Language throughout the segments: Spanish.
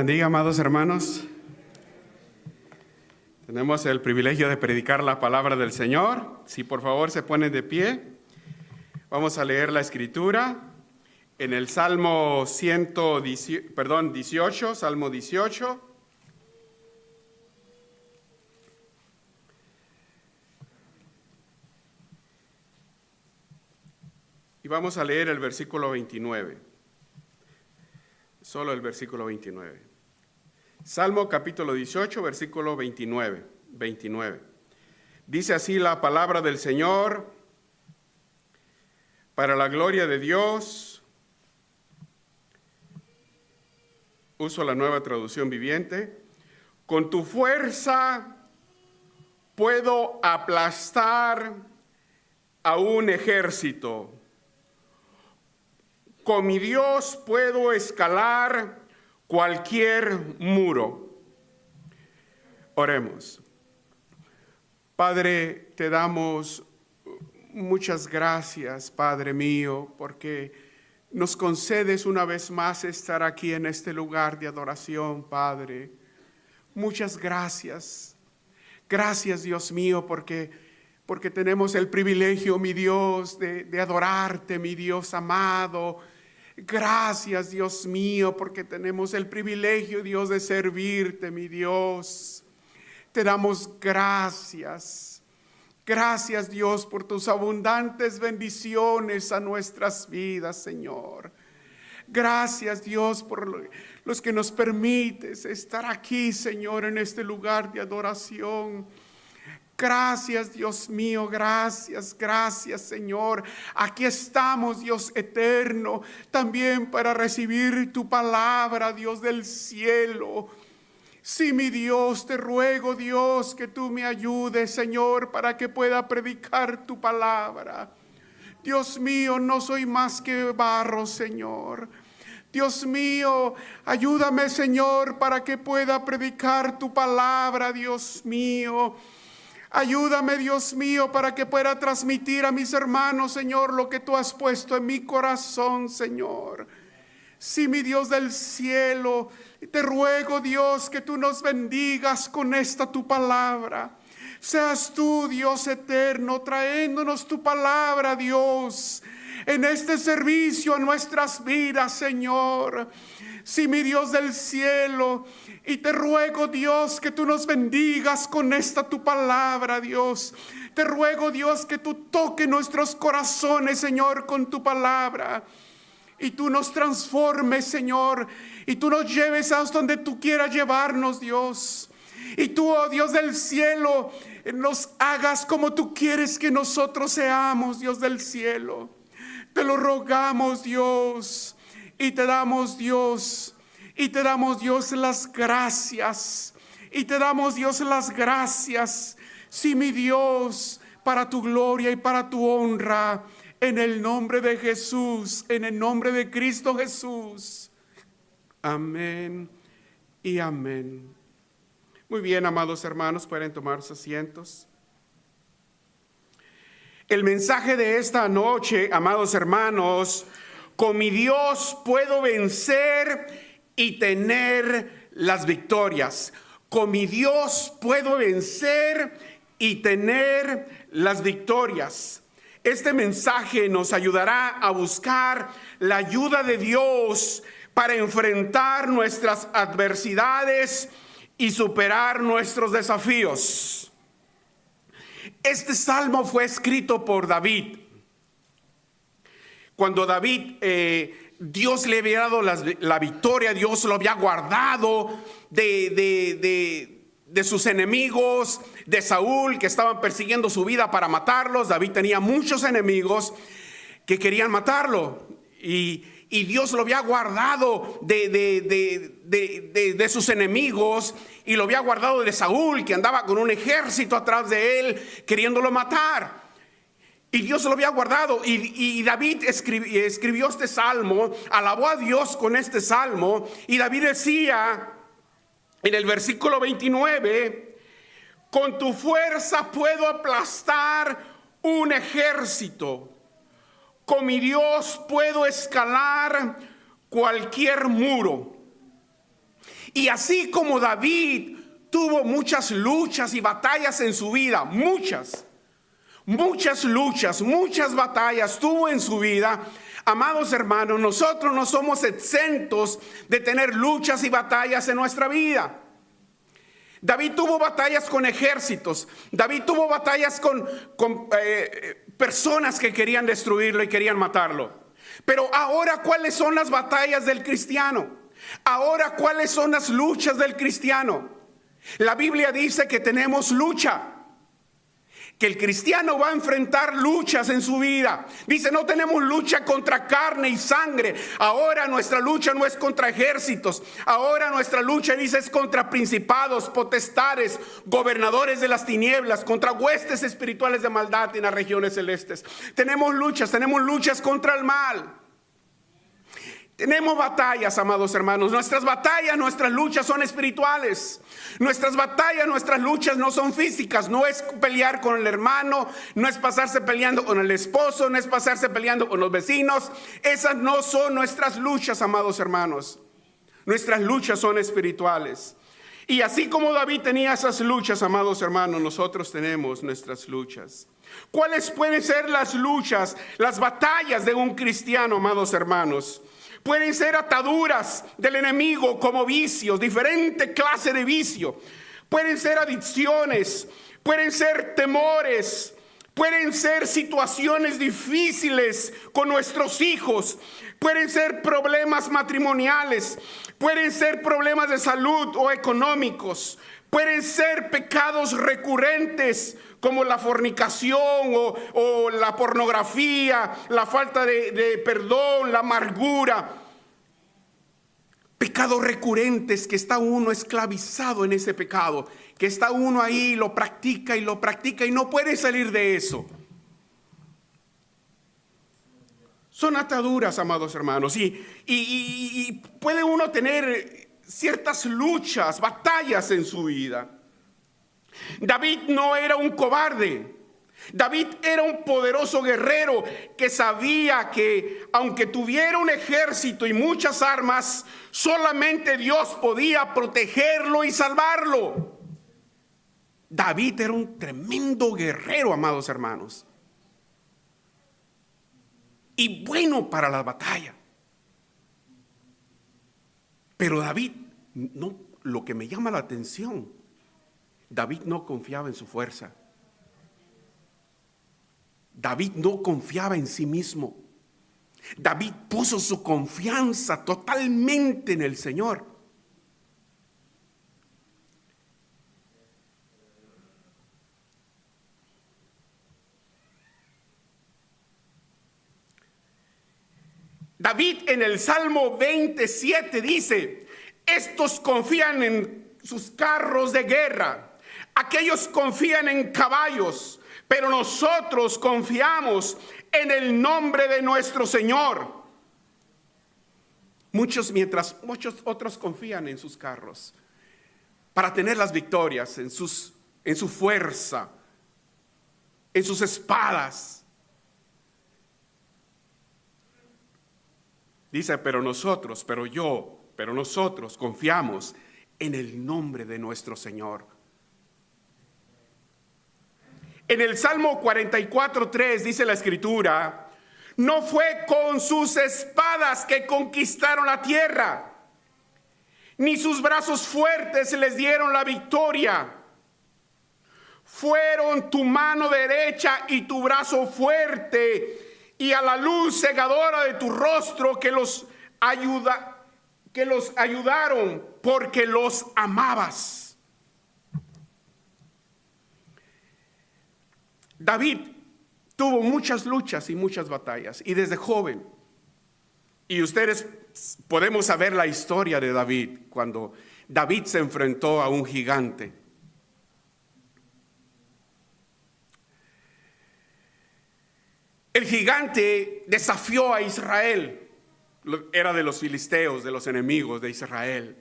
bendiga, amados hermanos. Tenemos el privilegio de predicar la palabra del Señor. Si por favor se ponen de pie, vamos a leer la escritura en el Salmo 18, Salmo 18. Y vamos a leer el versículo 29. Solo el versículo 29. Salmo capítulo 18, versículo 29. Dice así la palabra del Señor: para la gloria de Dios. Uso la Nueva Traducción Viviente. Con tu fuerza puedo aplastar a un ejército. Con mi Dios puedo escalar cualquier muro. Oremos. Padre, te damos muchas gracias, Padre mío, porque nos concedes una vez más estar aquí en este lugar de adoración, Padre. Muchas gracias. Gracias, Dios mío, porque tenemos el privilegio, mi Dios, de adorarte, mi Dios amado. Gracias, Dios mío, porque tenemos el privilegio, Dios, de servirte, mi Dios. Te damos gracias. Gracias, Dios, por tus abundantes bendiciones a nuestras vidas, Señor. Gracias, Dios, por los que nos permites estar aquí, Señor, en este lugar de adoración. Gracias, Dios mío, gracias, Señor. Aquí estamos, Dios eterno, también para recibir tu palabra, Dios del cielo. Sí, mi Dios, te ruego, Dios, que tú me ayudes, Señor, para que pueda predicar tu palabra. Dios mío, no soy más que barro, Señor. Dios mío, ayúdame, Señor, para que pueda predicar tu palabra, Dios mío. Ayúdame, Dios mío, para que pueda transmitir a mis hermanos, Señor, lo que tú has puesto en mi corazón, Señor. Sí, mi Dios del cielo, te ruego, Dios, que tú nos bendigas con esta tu palabra. Seas tú, Dios eterno, trayéndonos tu palabra, Dios, en este servicio a nuestras vidas, Señor. Sí, mi Dios del cielo, y te ruego, Dios, que tú nos bendigas con esta tu palabra, Dios. Te ruego, Dios, que tú toques nuestros corazones, Señor, con tu palabra. Y tú nos transformes, Señor, y tú nos lleves hasta donde tú quieras llevarnos, Dios. Y tú, oh Dios del cielo, nos hagas como tú quieres que nosotros seamos, Dios del cielo. Te lo rogamos, Dios, y te damos, Dios, las gracias. Y te damos, Dios, las gracias. Sí, mi Dios, para tu gloria y para tu honra. En el nombre de Jesús, en el nombre de Cristo Jesús. Amén y amén. Muy bien, amados hermanos, pueden tomar sus asientos. El mensaje de esta noche, amados hermanos: con mi Dios puedo vencer y tener las victorias. Con mi Dios puedo vencer y tener las victorias. Este mensaje nos ayudará a buscar la ayuda de Dios para enfrentar nuestras adversidades y superar nuestros desafíos. Este salmo fue escrito por David. Cuando David, Dios le había dado la victoria, Dios lo había guardado de sus enemigos, de Saúl, que estaban persiguiendo su vida para matarlos. David tenía muchos enemigos que querían matarlo, y Dios lo había guardado de sus enemigos, y lo había guardado de Saúl, que andaba con un ejército atrás de él queriéndolo matar. Y Dios lo había guardado, y David escribió este salmo, alabó a Dios con este salmo. Y David decía en el versículo 29: con tu fuerza puedo aplastar un ejército. Con mi Dios puedo escalar cualquier muro. Y así como David tuvo muchas luchas y batallas en su vida, muchas luchas, muchas batallas tuvo en su vida, amados hermanos, nosotros no somos exentos de tener luchas y batallas en nuestra vida. David tuvo batallas con ejércitos. David tuvo batallas con personas que querían destruirlo y querían matarlo. Pero ahora, ¿cuáles son las batallas del cristiano? Ahora, ¿cuáles son las luchas del cristiano? La Biblia dice que tenemos lucha, que el cristiano va a enfrentar luchas en su vida. Dice, no tenemos lucha contra carne y sangre. Ahora nuestra lucha no es contra ejércitos. Ahora nuestra lucha, dice, es contra principados, potestades, gobernadores de las tinieblas, contra huestes espirituales de maldad en las regiones celestes. Tenemos luchas contra el mal. Tenemos batallas, amados hermanos. Nuestras batallas, nuestras luchas son espirituales. Nuestras batallas, nuestras luchas no son físicas. No es pelear con el hermano, no es pasarse peleando con el esposo, no es pasarse peleando con los vecinos. Esas no son nuestras luchas, amados hermanos. Nuestras luchas son espirituales. Y así como David tenía esas luchas, amados hermanos, nosotros tenemos nuestras luchas. ¿Cuáles pueden ser las luchas, las batallas de un cristiano, amados hermanos? Pueden ser ataduras del enemigo como vicios, diferente clase de vicio. Pueden ser adicciones, pueden ser temores, pueden ser situaciones difíciles con nuestros hijos, pueden ser problemas matrimoniales, pueden ser problemas de salud o económicos, pueden ser pecados recurrentes como la fornicación o la pornografía, la falta de perdón, la amargura. Pecados recurrentes que está uno esclavizado en ese pecado, que está uno ahí, lo practica y no puede salir de eso. Son ataduras, amados hermanos, y puede uno tener ciertas luchas, batallas en su vida. David no era un cobarde. David era un poderoso guerrero que sabía que aunque tuviera un ejército y muchas armas, solamente Dios podía protegerlo y salvarlo. David era un tremendo guerrero, amados hermanos, y bueno para la batalla. Pero David, no, lo que me llama la atención, David no confiaba en su fuerza. David no confiaba en sí mismo. David puso su confianza totalmente en el Señor. David en el Salmo 27 dice: estos confían en sus carros de guerra, aquellos confían en caballos, pero nosotros confiamos en el nombre de nuestro Señor. Muchos otros confían en sus carros para tener las victorias, en su fuerza, en sus espadas. Dice, pero nosotros confiamos en el nombre de nuestro Señor. En el Salmo 44:3 dice la Escritura: no fue con sus espadas que conquistaron la tierra, ni sus brazos fuertes les dieron la victoria. Fueron tu mano derecha y tu brazo fuerte, y a la luz cegadora de tu rostro que los ayudaron, porque los amabas. David tuvo muchas luchas y muchas batallas, y desde joven, y ustedes podemos saber la historia de David, cuando David se enfrentó a un gigante. El gigante desafió a Israel, era de los filisteos, de los enemigos de Israel.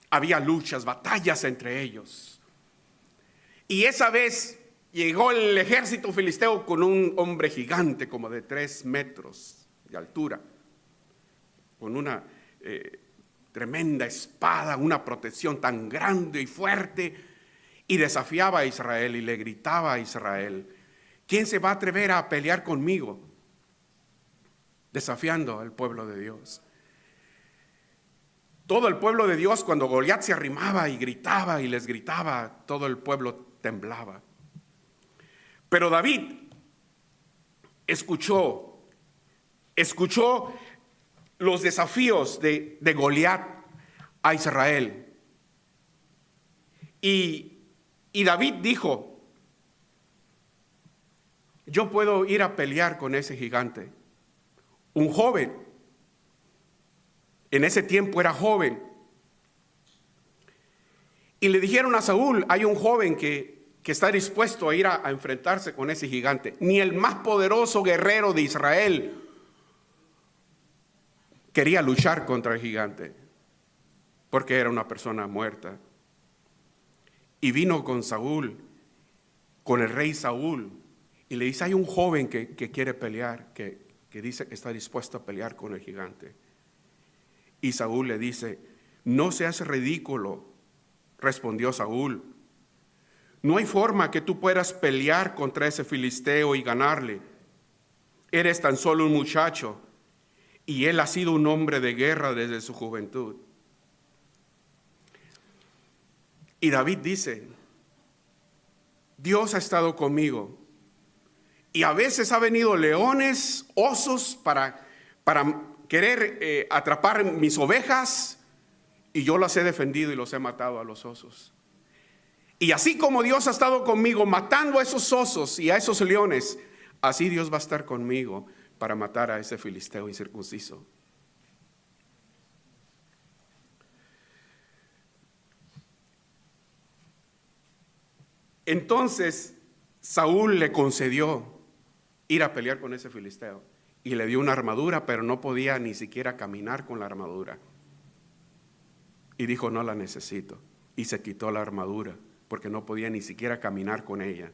Había luchas, batallas entre ellos. Y esa vez llegó el ejército filisteo con un hombre gigante como de 3 metros de altura, con tremenda espada, una protección tan grande y fuerte, y desafiaba a Israel y le gritaba a Israel: ¿quién se va a atrever a pelear conmigo? Desafiando al pueblo de Dios. Todo el pueblo de Dios, cuando Goliat se arrimaba y gritaba y les gritaba, todo el pueblo temblaba. Pero David escuchó los desafíos de Goliat a Israel. Y David dijo: yo puedo ir a pelear con ese gigante. Un joven, en ese tiempo era joven. Y le dijeron a Saúl: hay un joven que está dispuesto a ir a enfrentarse con ese gigante. Ni el más poderoso guerrero de Israel quería luchar contra el gigante, porque era una persona muerta. Y vino con Saúl, con el rey Saúl, y le dice: hay un joven que quiere pelear, que dice que está dispuesto a pelear con el gigante. Y Saúl le dice: no seas ridículo, respondió Saúl. No hay forma que tú puedas pelear contra ese filisteo y ganarle. Eres tan solo un muchacho, y él ha sido un hombre de guerra desde su juventud. Y David dice: Dios ha estado conmigo, y a veces ha venido leones, osos para querer atrapar mis ovejas, y yo las he defendido y los he matado a los osos. Y así como Dios ha estado conmigo matando a esos osos y a esos leones, así Dios va a estar conmigo para matar a ese filisteo incircunciso. Entonces Saúl le concedió ir a pelear con ese filisteo y le dio una armadura, pero no podía ni siquiera caminar con la armadura. Y dijo: no la necesito. Y se quitó la armadura porque no podía ni siquiera caminar con ella.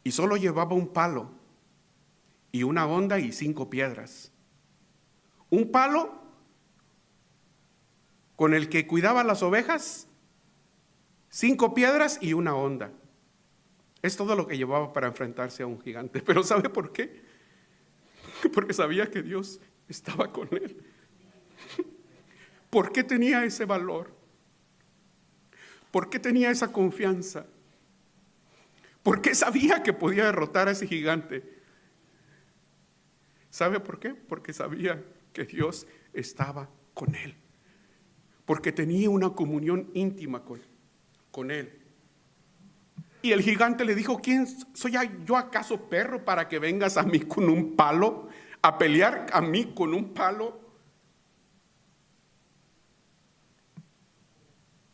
Y solo llevaba un palo y una honda y 5 piedras. Un palo con el que cuidaba las ovejas, 5 piedras y una honda. Es todo lo que llevaba para enfrentarse a un gigante. Pero ¿sabe por qué? Porque sabía que Dios estaba con él. ¿Por qué tenía ese valor? ¿Por qué tenía esa confianza? ¿Por qué sabía que podía derrotar a ese gigante? ¿Sabe por qué? Porque sabía que Dios estaba con él. Porque tenía una comunión íntima con él. Y el gigante le dijo: ¿quién soy yo acaso perro para que vengas a mí con un palo? A pelear a mí con un palo.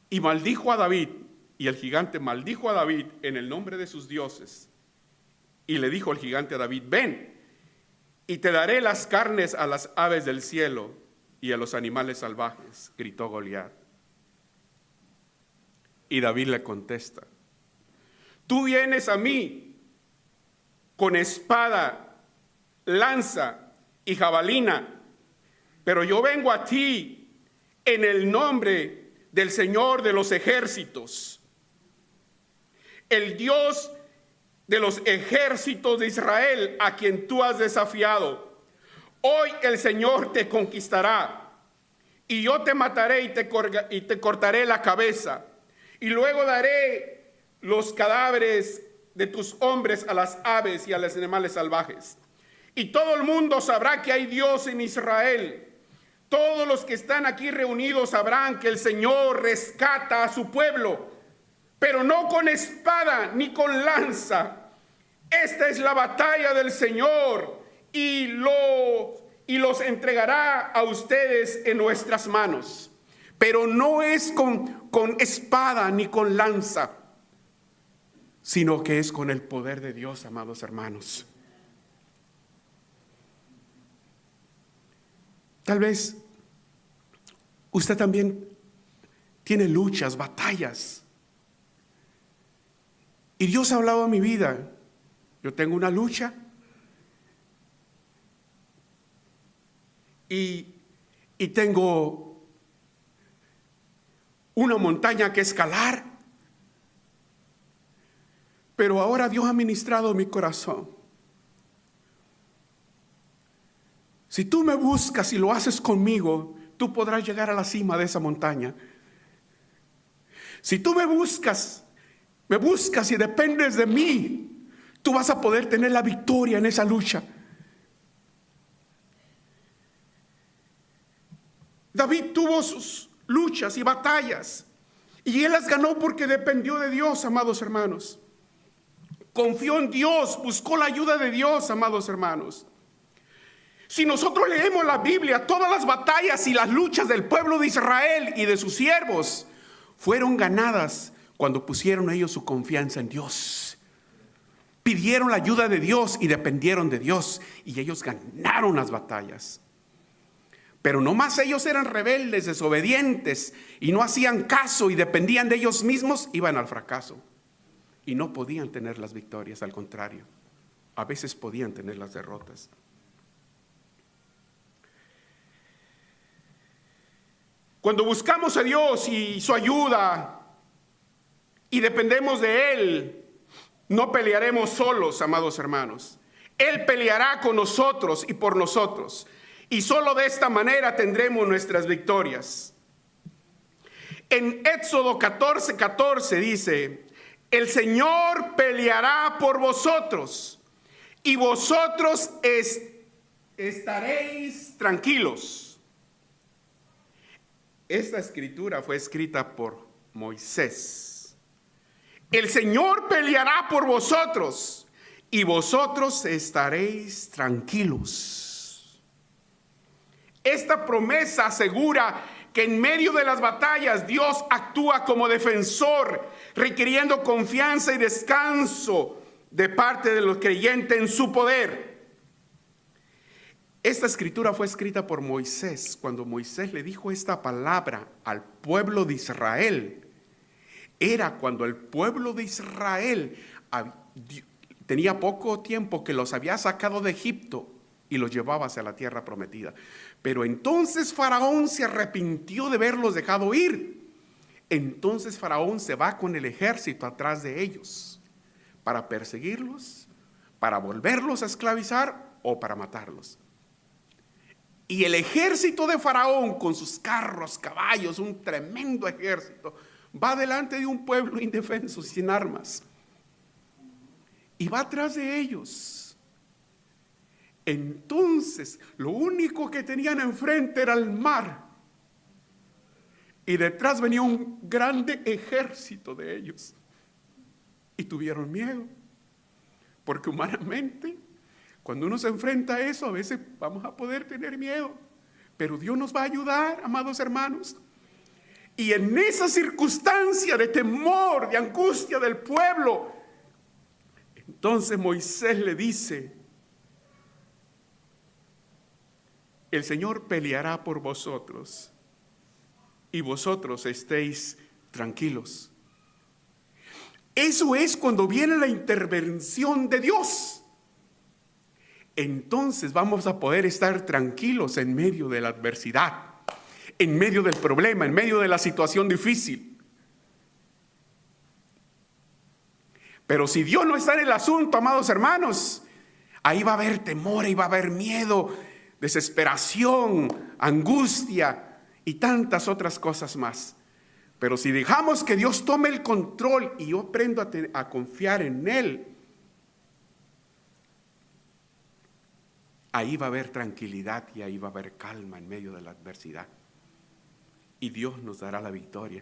Y maldijo a David, y el gigante maldijo a David en el nombre de sus dioses. Y le dijo el gigante a David: ven, y te daré las carnes a las aves del cielo y a los animales salvajes, gritó Goliat. Y David le contesta: tú vienes a mí con espada, lanza y jabalina, pero yo vengo a ti en el nombre del Señor de los ejércitos, el Dios de los ejércitos de Israel, a quien tú has desafiado. Hoy el Señor te conquistará, y yo te mataré y te cortaré la cabeza, y luego daré los cadáveres de tus hombres a las aves y a los animales salvajes. Y todo el mundo sabrá que hay Dios en Israel. Todos los que están aquí reunidos sabrán que el Señor rescata a su pueblo, pero no con espada ni con lanza. Esta es la batalla del Señor, y los entregará a ustedes en nuestras manos. Pero no es con espada ni con lanza, sino que es con el poder de Dios, amados hermanos. Tal vez usted también tiene luchas, batallas. Y Dios ha hablado a mi vida. Yo tengo una lucha. Y y tengo una montaña que escalar. Pero ahora Dios ha ministrado mi corazón. Si tú me buscas y lo haces conmigo, tú podrás llegar a la cima de esa montaña. Si tú me buscas y dependes de mí, tú vas a poder tener la victoria en esa lucha. David tuvo sus luchas y batallas, y él las ganó porque dependió de Dios, amados hermanos. Confió en Dios, buscó la ayuda de Dios, amados hermanos. Si nosotros leemos la Biblia, todas las batallas y las luchas del pueblo de Israel y de sus siervos fueron ganadas cuando pusieron ellos su confianza en Dios. Pidieron la ayuda de Dios y dependieron de Dios, y ellos ganaron las batallas. Pero no más ellos eran rebeldes, desobedientes, y no hacían caso y dependían de ellos mismos, iban al fracaso. Y no podían tener las victorias, al contrario, a veces podían tener las derrotas. Cuando buscamos a Dios y su ayuda y dependemos de Él, no pelearemos solos, amados hermanos. Él peleará con nosotros y por nosotros. Y solo de esta manera tendremos nuestras victorias. En Éxodo 14:14 dice: el Señor peleará por vosotros y vosotros estaréis tranquilos. Esta escritura fue escrita por Moisés. El Señor peleará por vosotros y vosotros estaréis tranquilos. Esta promesa asegura que en medio de las batallas Dios actúa como defensor, requiriendo confianza y descanso de parte de los creyentes en su poder. Esta escritura fue escrita por Moisés. Cuando Moisés le dijo esta palabra al pueblo de Israel, era cuando el pueblo de Israel tenía poco tiempo que los había sacado de Egipto y los llevaba hacia la tierra prometida. Pero entonces Faraón se arrepintió de haberlos dejado ir. Entonces Faraón se va con el ejército atrás de ellos para perseguirlos, para volverlos a esclavizar o para matarlos. Y el ejército de Faraón, con sus carros, caballos, un tremendo ejército, va delante de un pueblo indefenso, sin armas, y va atrás de ellos. Entonces, lo único que tenían enfrente era el mar, y detrás venía un grande ejército de ellos, y tuvieron miedo, porque humanamente, cuando uno se enfrenta a eso, a veces vamos a poder tener miedo, pero Dios nos va a ayudar, amados hermanos. Y en esa circunstancia de temor, de angustia del pueblo, entonces Moisés le dice: el Señor peleará por vosotros y vosotros estéis tranquilos. Eso es cuando viene la intervención de Dios. Entonces vamos a poder estar tranquilos en medio de la adversidad, en medio del problema, en medio de la situación difícil. Pero si Dios no está en el asunto, amados hermanos, ahí va a haber temor, ahí va a haber miedo, desesperación, angustia y tantas otras cosas más. Pero si dejamos que Dios tome el control y yo aprendo a confiar en Él, ahí va a haber tranquilidad y ahí va a haber calma en medio de la adversidad. Y Dios nos dará la victoria.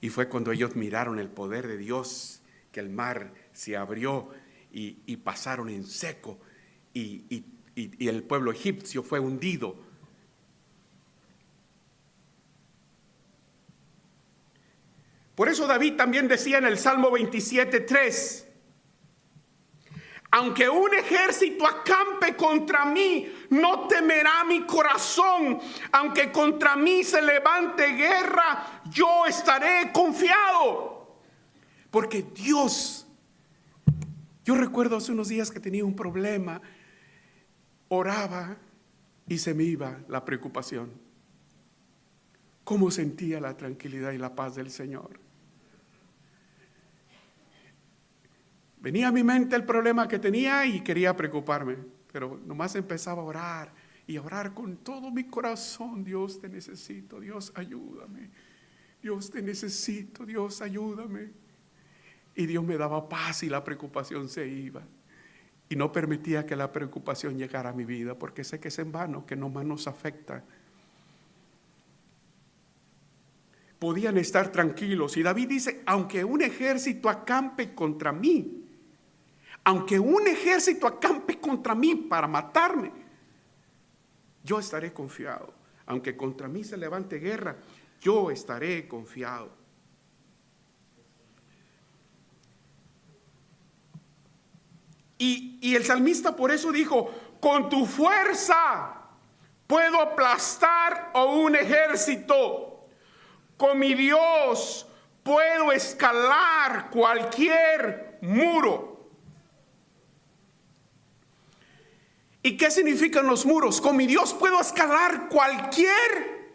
Y fue cuando ellos miraron el poder de Dios, que el mar se abrió y pasaron en seco. Y el pueblo egipcio fue hundido. Por eso David también decía en el Salmo 27:3: aunque un ejército acampe contra mí, no temerá mi corazón. Aunque contra mí se levante guerra, yo estaré confiado. Porque Dios, yo recuerdo hace unos días que tenía un problema, oraba y se me iba la preocupación. cómo sentía la tranquilidad y la paz del Señor. Venía a mi mente el problema que tenía y quería preocuparme, pero nomás empezaba a orar y a orar con todo mi corazón. Dios, te necesito, Dios, ayúdame. Dios, te necesito, Dios, ayúdame. Y Dios me daba paz y la preocupación se iba. Y no permitía que la preocupación llegara a mi vida, porque sé que es en vano, que nomás nos afecta. Podían estar tranquilos. Y David dice, aunque un ejército acampe contra mí, aunque un ejército acampe contra mí para matarme, yo estaré confiado. Aunque contra mí se levante guerra, yo estaré confiado. Y el salmista por eso dijo, con tu fuerza puedo aplastar a un ejército. Con mi Dios puedo escalar cualquier muro. ¿Y qué significan los muros? Con mi Dios puedo escalar cualquier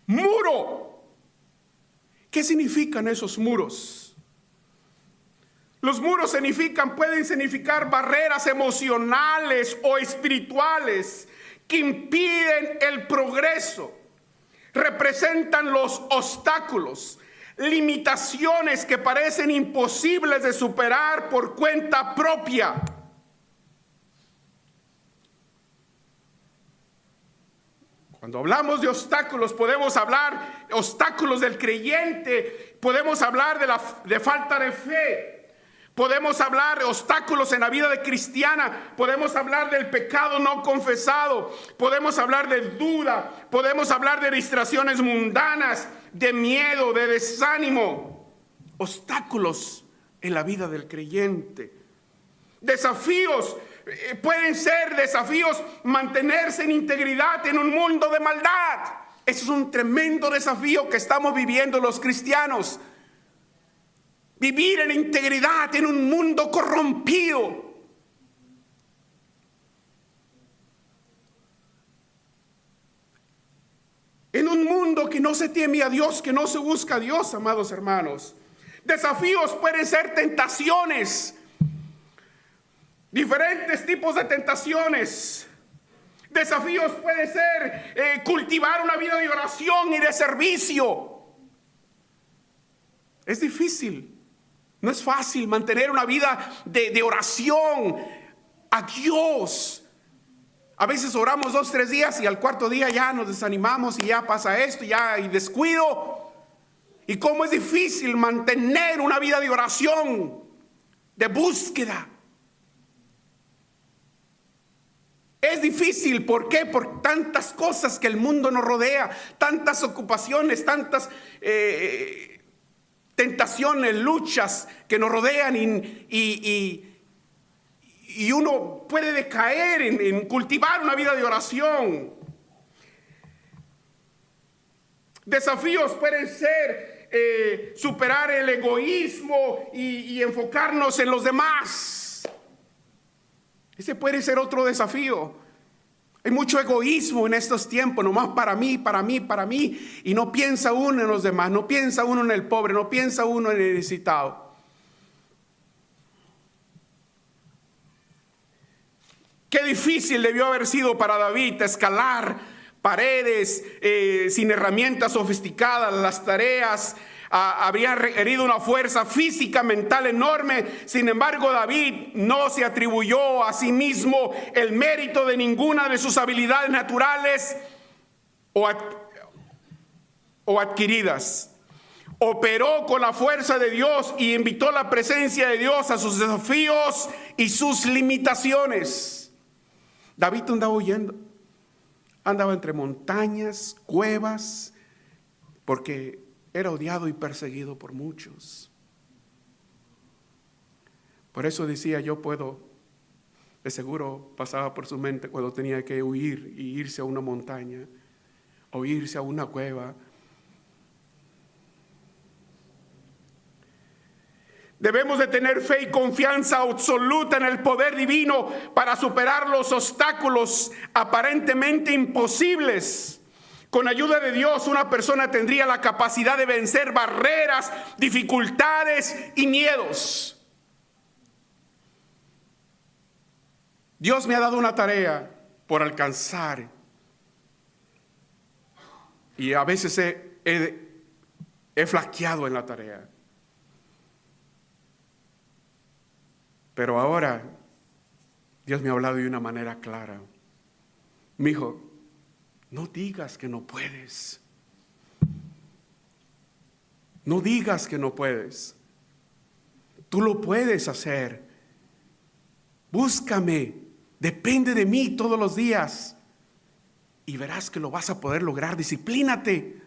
muro. ¿Qué significan esos muros? Los muros pueden significar barreras emocionales o espirituales que impiden el progreso. Representan los obstáculos, limitaciones que parecen imposibles de superar por cuenta propia. Cuando hablamos de obstáculos, podemos hablar de obstáculos del creyente, podemos hablar de falta de fe. Podemos hablar de obstáculos en la vida de cristiana, podemos hablar del pecado no confesado, podemos hablar de duda, podemos hablar de distracciones mundanas, de miedo, de desánimo. Obstáculos en la vida del creyente. Desafíos, pueden ser desafíos mantenerse en integridad en un mundo de maldad. Eso es un tremendo desafío que estamos viviendo los cristianos. Vivir en integridad en un mundo corrompido. En un mundo que no se teme a Dios, que no se busca a Dios, amados hermanos. Desafíos pueden ser tentaciones. Diferentes tipos de tentaciones. Desafíos pueden ser cultivar una vida de oración y de servicio. Es difícil. No es fácil mantener una vida de oración a Dios. A veces oramos 2, 3 días y al cuarto día ya nos desanimamos y ya pasa esto, ya hay descuido. Y cómo es difícil mantener una vida de oración, de búsqueda. Es difícil, ¿por qué? Por tantas cosas que el mundo nos rodea, tantas ocupaciones, tantas tentaciones, luchas que nos rodean y uno puede decaer en cultivar una vida de oración. Desafíos pueden ser superar el egoísmo y enfocarnos en los demás. Ese puede ser otro desafío. Hay mucho egoísmo en estos tiempos, nomás para mí, para mí, para mí. Y no piensa uno en los demás, no piensa uno en el pobre, no piensa uno en el necesitado. Qué difícil debió haber sido para David escalar paredes sin herramientas sofisticadas, las tareas. Habría requerido una fuerza física, mental enorme. Sin embargo, David no se atribuyó a sí mismo el mérito de ninguna de sus habilidades naturales o adquiridas. Operó con la fuerza de Dios y invitó la presencia de Dios a sus desafíos y sus limitaciones. David andaba huyendo, andaba entre montañas, cuevas, porque era odiado y perseguido por muchos. Por eso decía, yo puedo, de seguro pasaba por su mente cuando tenía que huir y irse a una montaña o irse a una cueva. Debemos de tener fe y confianza absoluta en el poder divino para superar los obstáculos aparentemente imposibles. Con ayuda de Dios, una persona tendría la capacidad de vencer barreras, dificultades y miedos. Dios me ha dado una tarea por alcanzar. Y a veces he flaqueado en la tarea. Pero ahora Dios me ha hablado de una manera clara. Mi hijo, no digas que no puedes. No digas que no puedes. Tú lo puedes hacer. Búscame. Depende de mí todos los días. Y verás que lo vas a poder lograr. Disciplínate.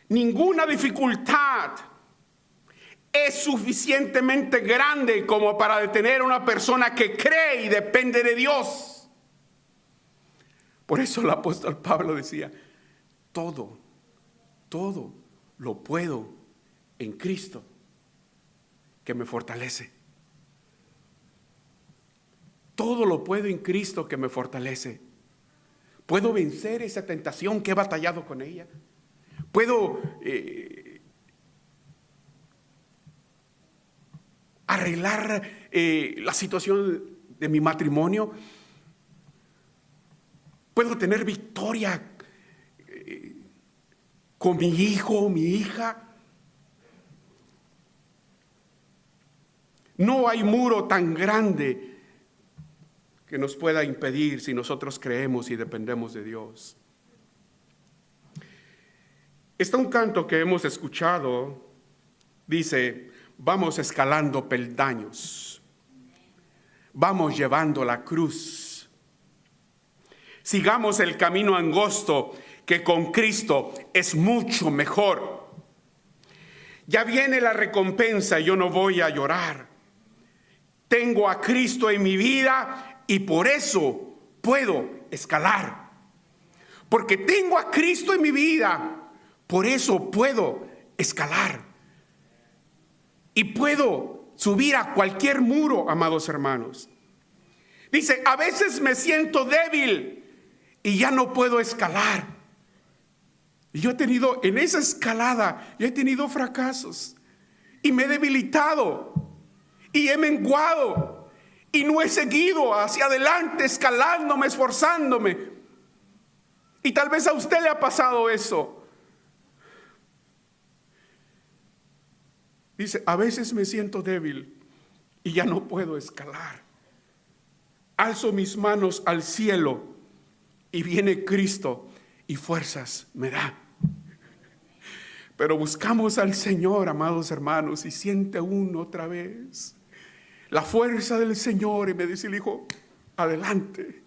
Ninguna dificultad es suficientemente grande como para detener a una persona que cree y depende de Dios. Por eso el apóstol Pablo decía, todo lo puedo en Cristo que me fortalece. Todo lo puedo en Cristo que me fortalece. Puedo vencer esa tentación que he batallado con ella. Puedo arreglar la situación de mi matrimonio. Puedo tener victoria con mi hijo o mi hija. No hay muro tan grande que nos pueda impedir si nosotros creemos y dependemos de Dios. Está un canto que hemos escuchado, dice, vamos escalando peldaños, vamos llevando la cruz, sigamos el camino angosto que con Cristo es mucho mejor. Ya viene la recompensa y yo no voy a llorar. Tengo a Cristo en mi vida y por eso puedo escalar. Porque tengo a Cristo en mi vida, por eso puedo escalar. Y puedo subir a cualquier muro, amados hermanos. Dice, a veces me siento débil y ya no puedo escalar. Y yo he tenido, en esa escalada, yo he tenido fracasos. Y me he debilitado. Y he menguado. Y no he seguido hacia adelante, escalándome, esforzándome. Y tal vez a usted le ha pasado eso. Dice, a veces me siento débil y ya no puedo escalar. Alzo mis manos al cielo y viene Cristo y fuerzas me da. Pero buscamos al Señor, amados hermanos, y siente uno otra vez la fuerza del Señor y me dice el hijo, adelante,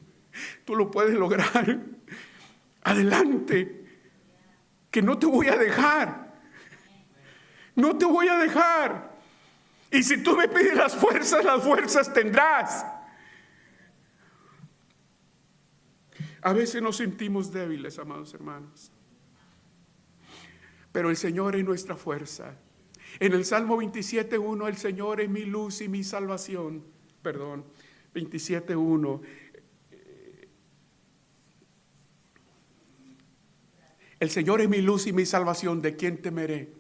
tú lo puedes lograr. Adelante, que no te voy a dejar. No te voy a dejar. Y si tú me pides las fuerzas tendrás. A veces nos sentimos débiles, amados hermanos. Pero el Señor es nuestra fuerza. En el Salmo 27:1, el Señor es mi luz y mi salvación. 27:1. El Señor es mi luz y mi salvación, ¿de quién temeré?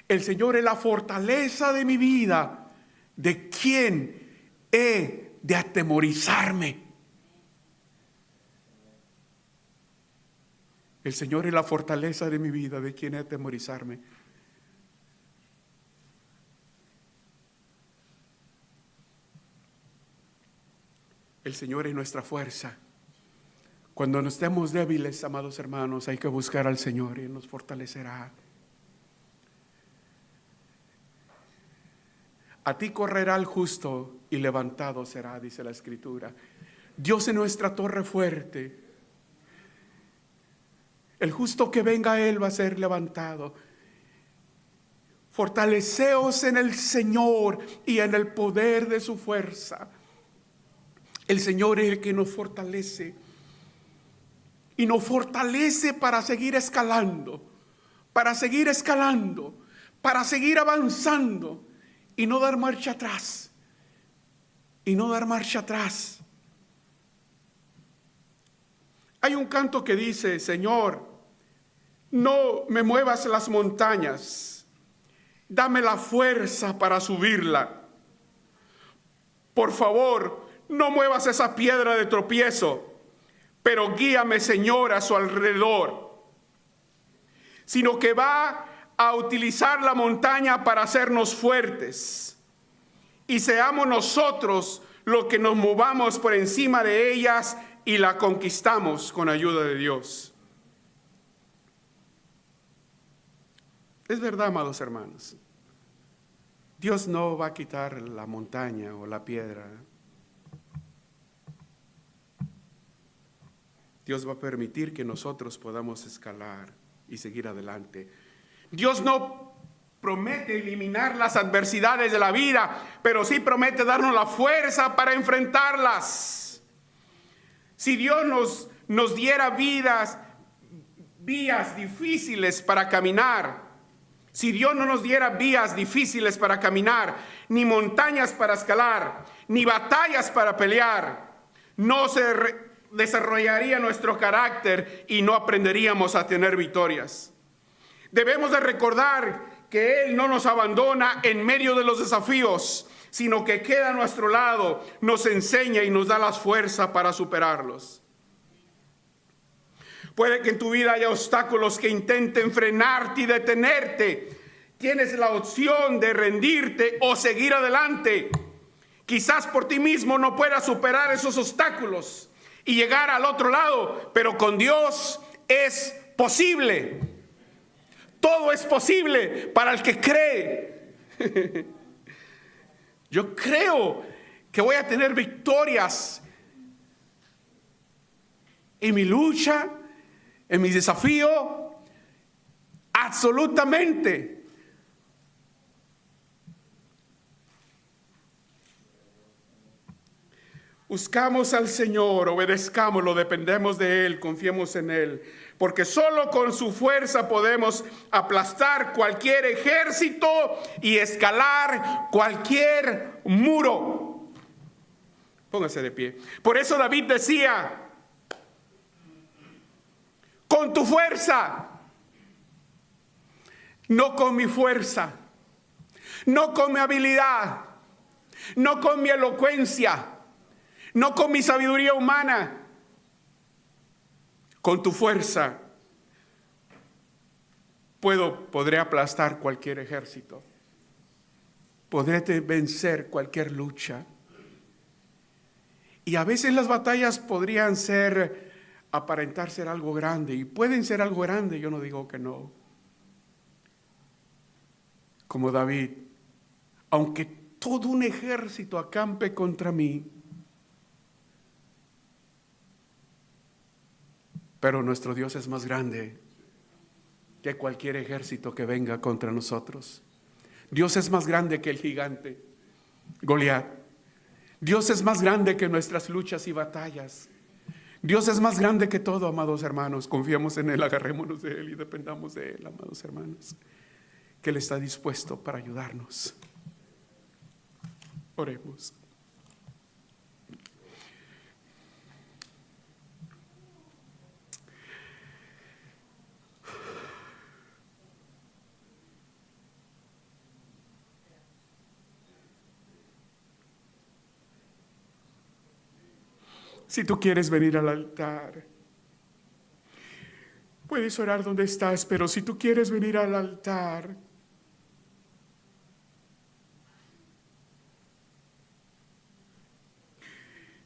El Señor es la fortaleza de mi vida, ¿de quién he de atemorizarme? El Señor es la fortaleza de mi vida, ¿de quién he de atemorizarme? El Señor es nuestra fuerza. Cuando nos estemos débiles, amados hermanos, hay que buscar al Señor y Él nos fortalecerá. A ti correrá el justo y levantado será, dice la Escritura. Dios es nuestra torre fuerte. El justo que venga a Él va a ser levantado. Fortaleceos en el Señor y en el poder de su fuerza. El Señor es el que nos fortalece. Y nos fortalece para seguir escalando. Para seguir escalando. Para seguir avanzando. Y no dar marcha atrás. y no dar marcha atrás. Hay un canto que dice: Señor, no me muevas las montañas, dame la fuerza para subirla. Por favor, no muevas esa piedra de tropiezo, pero guíame, Señor, a su alrededor. Sino que va a utilizar la montaña para hacernos fuertes. Y seamos nosotros los que nos movamos por encima de ellas y la conquistamos con ayuda de Dios. Es verdad, amados hermanos. Dios no va a quitar la montaña o la piedra. Dios va a permitir que nosotros podamos escalar y seguir adelante. Dios no promete eliminar las adversidades de la vida, pero sí promete darnos la fuerza para enfrentarlas. Si Dios nos diera vías difíciles para caminar, si Dios no nos diera vías difíciles para caminar, ni montañas para escalar, ni batallas para pelear, no se desarrollaría nuestro carácter y no aprenderíamos a tener victorias. Debemos de recordar que Él no nos abandona en medio de los desafíos, sino que queda a nuestro lado, nos enseña y nos da la fuerza para superarlos. Puede que en tu vida haya obstáculos que intenten frenarte y detenerte. Tienes la opción de rendirte o seguir adelante. Quizás por ti mismo no puedas superar esos obstáculos y llegar al otro lado, pero con Dios es posible. Todo es posible para el que cree. Yo creo que voy a tener victorias en mi lucha, en mi desafío, absolutamente. Buscamos al Señor, obedezcámoslo, dependemos de Él, confiemos en Él, porque solo con su fuerza podemos aplastar cualquier ejército y escalar cualquier muro. Póngase de pie. Por eso David decía: con tu fuerza, no con mi fuerza, no con mi habilidad, no con mi elocuencia, no con mi sabiduría humana. Con tu fuerza podré aplastar cualquier ejército. Podré vencer cualquier lucha. Y a veces las batallas podrían aparentar ser algo grande, y pueden ser algo grande, yo no digo que no. Como David: aunque todo un ejército acampe contra mí, pero nuestro Dios es más grande que cualquier ejército que venga contra nosotros. Dios es más grande que el gigante Goliat. Dios es más grande que nuestras luchas y batallas. Dios es más grande que todo, amados hermanos. Confiemos en Él, agarrémonos de Él y dependamos de Él, amados hermanos, que Él está dispuesto para ayudarnos. Oremos. Si tú quieres venir al altar, puedes orar donde estás, pero si tú quieres venir al altar,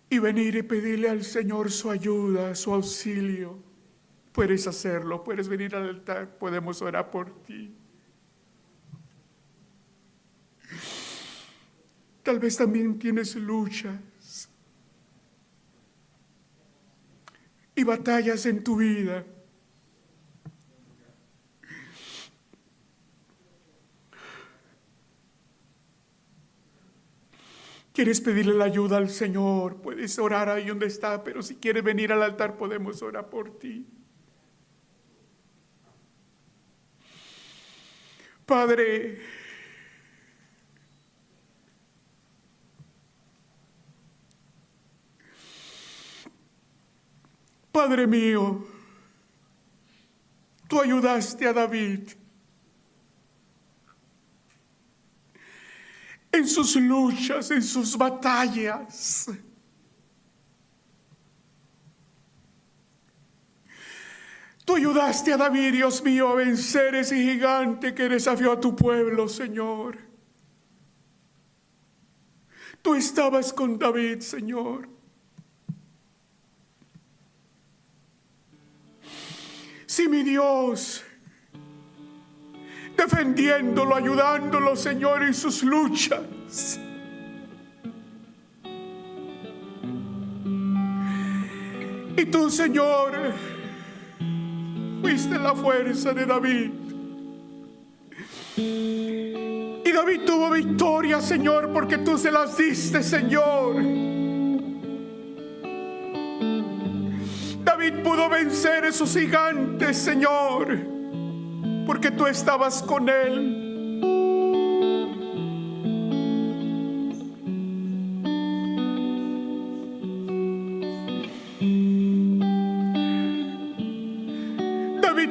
y venir y pedirle al Señor su ayuda, su auxilio, puedes hacerlo, puedes venir al altar, podemos orar por ti. Tal vez también tienes luchas y batallas en tu vida. ¿Quieres pedirle la ayuda al Señor? Puedes orar ahí donde está, pero si quieres venir al altar, podemos orar por ti. Padre, Padre mío, tú ayudaste a David en sus luchas, en sus batallas. Tú ayudaste a David, Dios mío, a vencer ese gigante que desafió a tu pueblo, Señor. Tú estabas con David, Señor. Sí, mi Dios, defendiéndolo, ayudándolo, Señor, en sus luchas. Y tú, Señor, fuiste la fuerza de David. Y David tuvo victoria, Señor, porque tú se las diste, Señor. David pudo vencer esos gigantes, Señor, porque tú estabas con él.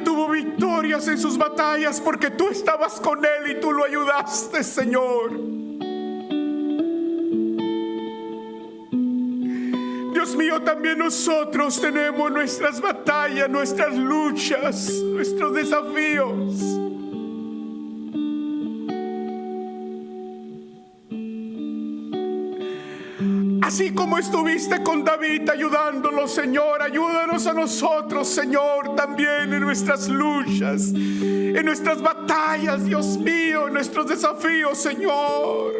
Tuvo victorias en sus batallas porque tú estabas con él y tú lo ayudaste, Señor. Dios mío, también nosotros tenemos nuestras batallas, nuestras luchas, nuestros desafíos. Así como estuviste con David ayudándolo, Señor, ayúdanos a nosotros, Señor, también en nuestras luchas, en nuestras batallas, Dios mío, en nuestros desafíos, Señor.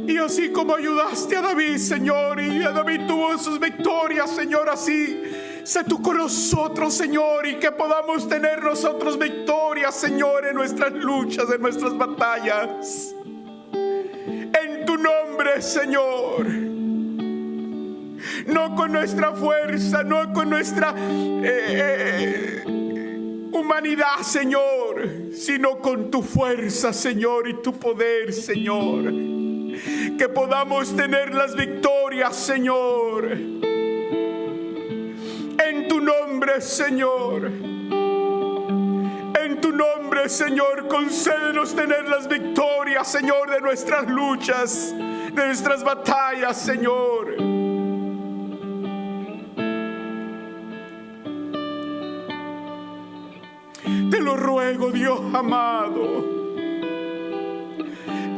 Y así como ayudaste a David, Señor, y a David tuvo sus victorias, Señor, así sé tú con nosotros, Señor, y que podamos tener nosotros victorias, Señor, en nuestras luchas, en nuestras batallas. En tu nombre, Señor. No con nuestra fuerza, no con nuestra humanidad, Señor, sino con tu fuerza, Señor, y tu poder, Señor. Que podamos tener las victorias, Señor. En tu nombre, Señor. En tu nombre, Señor, concédenos tener las victorias, Señor, de nuestras luchas, de nuestras batallas, Señor. Te lo ruego, Dios amado.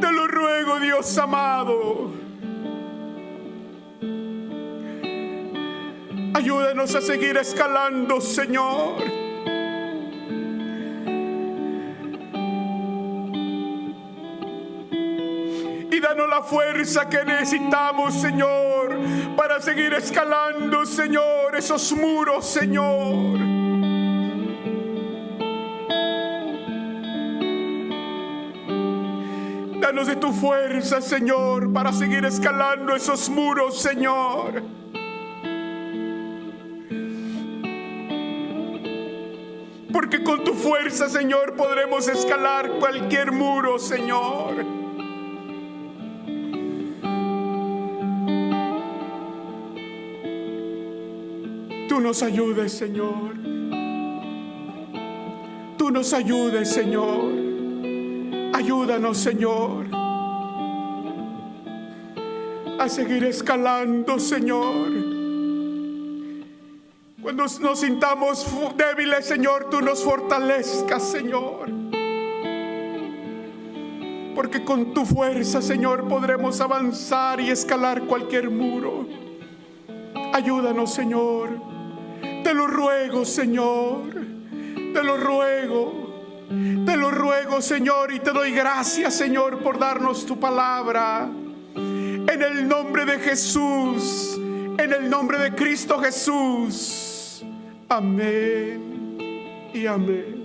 Te lo ruego, Dios amado. Ayúdanos a seguir escalando, Señor. Y danos la fuerza que necesitamos, Señor, para seguir escalando, Señor, esos muros, Señor. Danos de tu fuerza, Señor, para seguir escalando esos muros, Señor. Porque con tu fuerza, Señor, podremos escalar cualquier muro, Señor. Tú nos ayudes, Señor. Tú nos ayudes, Señor. Ayúdanos, Señor, a seguir escalando, Señor. Cuando nos sintamos débiles, Señor, tú nos fortalezcas, Señor. Porque con tu fuerza, Señor, podremos avanzar y escalar cualquier muro. Ayúdanos, Señor. Te lo ruego, Señor. Te lo ruego. Te lo ruego, Señor, y te doy gracias, Señor, por darnos tu palabra. En el nombre de Jesús, en el nombre de Cristo Jesús. Amén y amén.